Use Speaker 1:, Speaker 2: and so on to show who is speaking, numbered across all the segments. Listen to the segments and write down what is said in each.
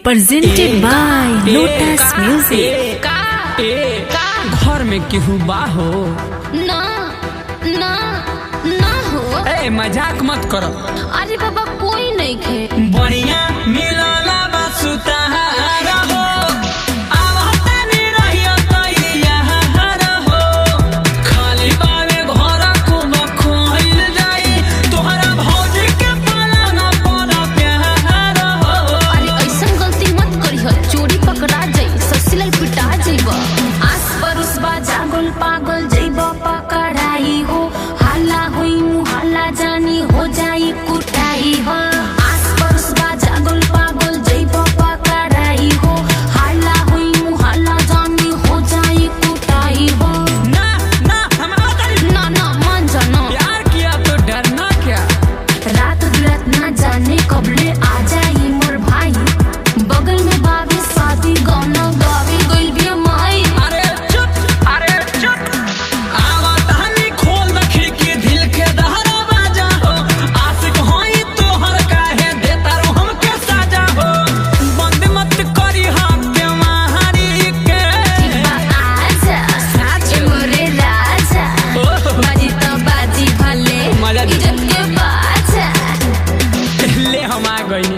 Speaker 1: presented by Lotus Music।
Speaker 2: घर में केहू बाहो
Speaker 3: ना ना ना हो।
Speaker 2: ए मजाक मत करो।
Speaker 3: अरे बाबा कोई नहीं खे।
Speaker 2: बढ़िया मिलला बसुता रहो
Speaker 3: पागल जइब पकड़ाई हो, हाला हुई मुहाला जानी हो जाई कुटाई हो। आस पड़ोस बा जागल पागल जइब पकड़ाई हो, हाला हुई मुहाला जानी हो जाई कुटाई हो।
Speaker 2: ना ना हमारा
Speaker 3: ना ना मान जानो
Speaker 2: प्यार किया तो डरना क्या।
Speaker 3: रात बिरात ना जाने कबले आ जाई मोर भाई, बगल में बाबी शादी गाना गावी गइल भी माई।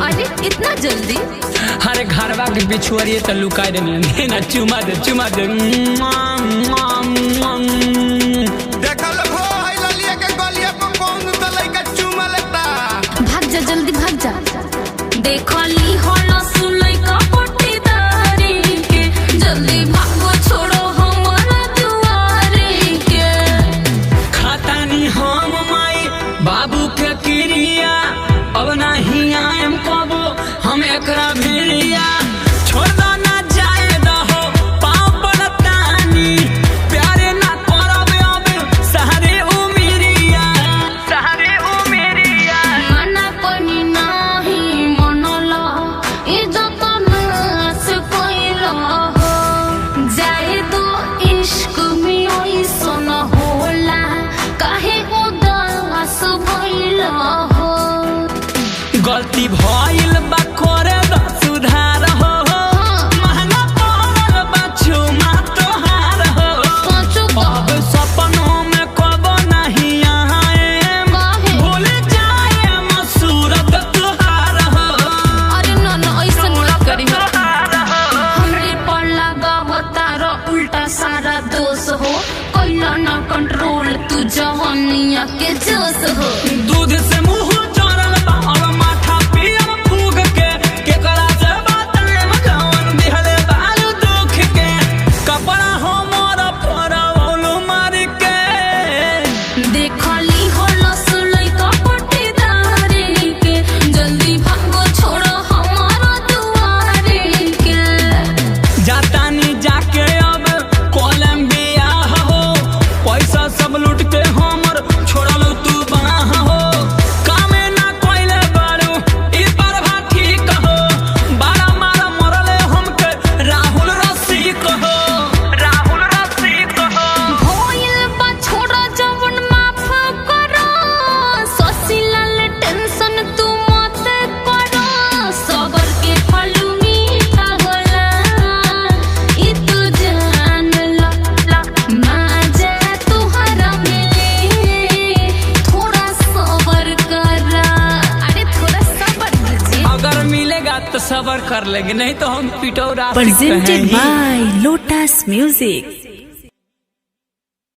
Speaker 3: अरे इतना जल्दी?
Speaker 2: अरे घरवा के बिछुआरिए तो लुका देने ना, चुमा दे चुमा दे।
Speaker 3: भाग जा जल्दी भाग जा। देखो ली होला सुलई का पट्टीदारी के, जल्दी भागो छोड़ो हमारा दुआरे के।
Speaker 2: खाता नहीं हम माई बाबू के क्रिया, अब नहीं आएम कबो हम एकरा भिड़िया। छोड़ दो ना जाए दहो पाँव पड़तानी, प्यारे ना करब अब सहारे उमिरिया, सहारे उमिरिया।
Speaker 3: मना कोनी नाही मनला, इज्जत नास कोइला हो। जाए तो इश्क में ओइसन होला, काहे उदास भइला हो।
Speaker 2: गलती भइल बा करे द सुधार हो, महंगा पड़ल बा छुमा तोहार हो। अब सपनों में कबो नहीं आएम, भूल जाए सूरत तोहार हो।
Speaker 3: अरे ना ना ऐसन मत करी हो। हमरे पर लगा हो तारा उल्टा सारा दोष हो, कैला ना कंट्रोल तू जवानिया के जोश हो।
Speaker 2: दूध से मुंह चढ़ल बा और माथा पियल फूग के, केकरा से बताएम जवन दिहले बाल दुख के। कपड़ा हमर फरौल मार के,
Speaker 3: देखली होला सुलई का पट्टीदारी के, जल्दी भागो छोड़ो हमारा दुआरे के।
Speaker 2: जातानी जाके अब कोलंबिया हो, पैसा सब लूट के हमर छोड़ल तू बाह हो। कामे ना कोइले बारू ई परभा ठीक हो, बारा मारा मरले हमके राहुल रसिक हो, राहुल रसिक हो।
Speaker 3: होइल बा छोड़ा जवन माफ करो, सोसिलल टेंशन तू मत करो। सबर के फल मीठा होला, ई तू जान ला ला। माजा तुहरा मिले, थोड़ा सबर करा। अरे थोड़ा सबर कीजिए।
Speaker 2: अगर मिलेगा तो सबर कर लेंगे, नहीं तो हम पिटौरा
Speaker 1: Presented by Lotus Music।